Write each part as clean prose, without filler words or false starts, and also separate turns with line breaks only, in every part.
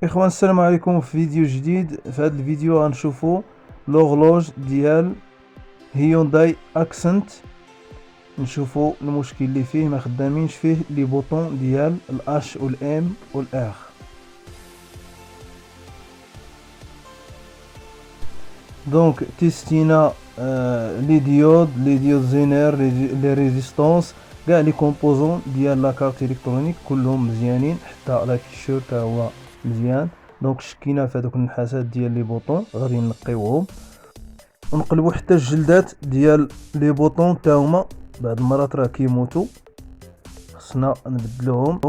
اخوان السلام عليكم. في فيديو جديد. في هذا الفيديو غنشوفوا لوغلوج ديال هيونداي اكسنت. نشوفوا المشكل اللي فيه، ما خدامينش فيه لي بوطون ديال الاش والام والار. دونك تيستينا لي ديود زينير، لي ريزيستانس، كاع لي كومبوزون ديال لا كارت الكترونيك كلهم مزيانين، حتى لا فيشور تا هو مزيان. دونك شكينا في هذوك النحاسات ديال لي بوطون، غادي نقيوهم ونقلبوا حتى الجلدات ديال لي بوطون تا هما بعض المرات راه كيموتوا، خصنا نبدلوهم.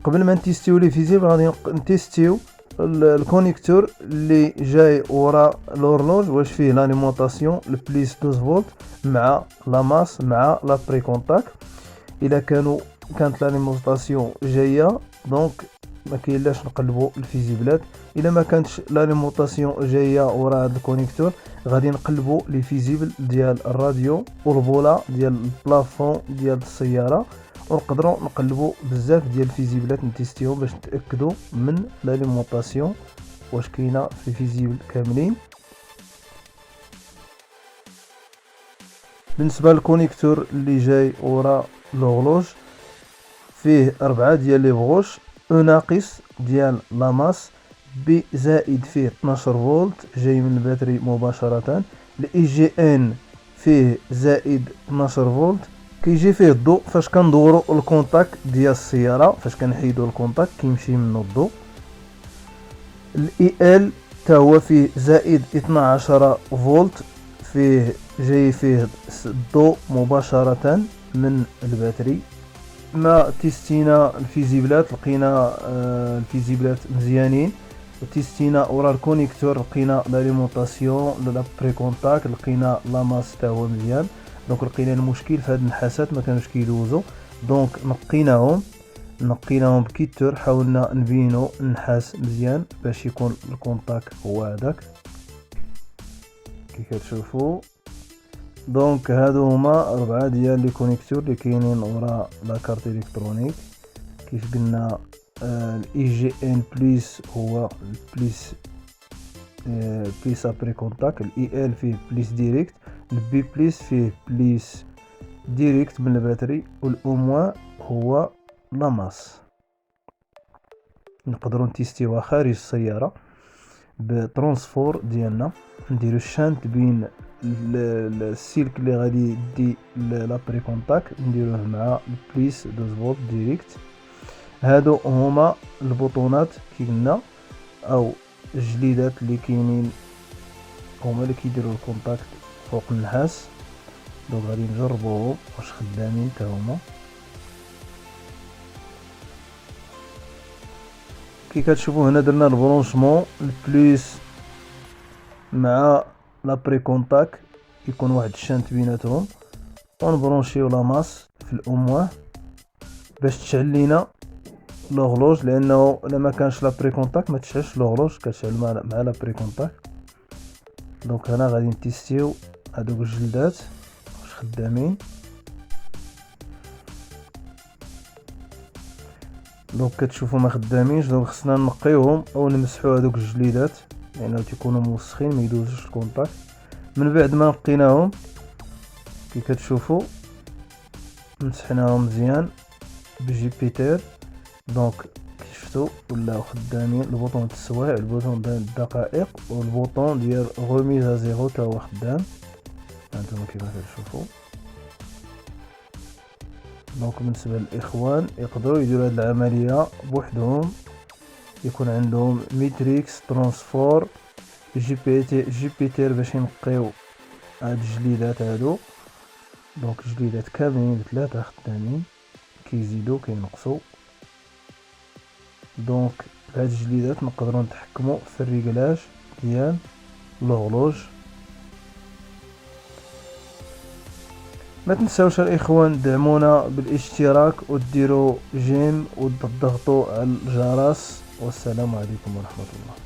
قبل ما نتيستيو لي فيزيبل غادي نتيستيو الكونيكتور اللي جاي ورا لورلوج، واش فيه لاليمونطاسيون البليس 12 فولت مع لا ماس مع لا بري كونتاك. الا كانت لاليمونطاسيون جايه دونك ما كاينلاش نقلبوا الفيزيبلات. الا ما كانتش لاليمونطاسيون جايه ورا هذا الكونيكتور غادي نقلبوا لي فيزيبل ديال الراديو والبولا ديال البلافون ديال السياره، ونقدروا نقلبوا بزاف ديال الفيزيبلات نتيستيهم باش نتاكدوا من لاليمونطاسيون واش كاينه في الفيزيبل كاملين. بالنسبه للكونيكتور اللي جاي ورا لوغلوج فيه 4 ديال لي بغوش، او ناقص ديال لاماس، بي زائد فيه 12 فولت جاي من الباتري مباشرة، الاي جي ان فيه زائد 12 فولت كيجي فيه الضوء فاش كندورو الكونتاك ديال السيارة، فاش كنحيدو الكونتاك كيمشي منه الضوء. الاي ال تا هو فيه زائد 12 فولت، فيه جاي فيه الضوء مباشرة من الباتري. ما تيستينا الفيزيبلات لقينا الفيزيبلات مزيانين، وتيستينا ورا الكونيكتور لقينا لاليمونطاسيون لا بري كونتاك، لقينا لاماس تا هو مزيان. دونك لقينا المشكل في هاد النحاسات ما كانوش كيدوزو، دونك نقيناهم بكيتور، حاولنا نبينو النحاس مزيان باش يكون الكونتاك هو هذاك كي كتشوفوا. دونك هادو هما 4 ديال لي كونيكتور اللي كاينين ورا لا كارت الكترونيك. كيف قلنا الاي جي ان بليس هو بليس بليس ابري كونتاك، الاي ال فيه بليس ديريكت، البي بليس فيه بليس ديريكت من الباتري، والاو موان هو لاماس. نقدروا نتيستيوها خارج السياره بترانسفور ديالنا، نديرو الشانت بين السلك اللي غادي يدي لابري كونتاك، نديروه مع البليس 12 فولت ديريكت. هادو هما البطونات كي قلنا او الجليدات اللي كاينين، هما اللي كيديروا الكونتاكت فوق النحاس. دونك غادي نجربوهم واش خدامين تا هما. كي كتشوفوا هنا درنا البرونشمون البليس مع لابري كونتاك، يكون واحد الشانت بيناتهم، ونبرونشيو لاماس في الامواه باش تشعل لينا لوغلوج، لانه الا ما كانش لابري كونتاك ما تشعلش لوغلوج، كتشعل مع لابري كونتاك. دونك هنا غادي نتيستيو هادوك الجلدات واش خدامين. دونك كتشوفوا ما خدامينش، دونك خصنا نقيوهم او نمسحوا هادوك الجليدات لانه تيكونوا موسخين ما يدوزوش الكونتاك. من بعد ما نقيناهم كي كتشوفوا مسحناهم مزيان بجيبيتر، دونك شفتوا ولاو خدامين. البوطون التسويع، البوطون ديال الدقائق، والبوطون ديال غوميزا زيرو تا هو خدام، هانتوما كيما كتشوفوا. دونك بالنسبه للاخوان يقدروا يديروا هذه العمليه بوحدهم، يكون عندهم ميتريكس ترانسفور جيبيتر باش ينقيو هاد الجليدات هادو. دونك الجليدات كاملين بثلاثه خدامين، كيزيدوا كينقصوا. دونك بهاد الجليدات نقدروا نتحكموا في الريغلاج ديال لوغلوج. ما تنساوش الاخوان دعمونا بالاشتراك وديروا جيم وتضغطوا على الجرس، والسلام عليكم ورحمة الله.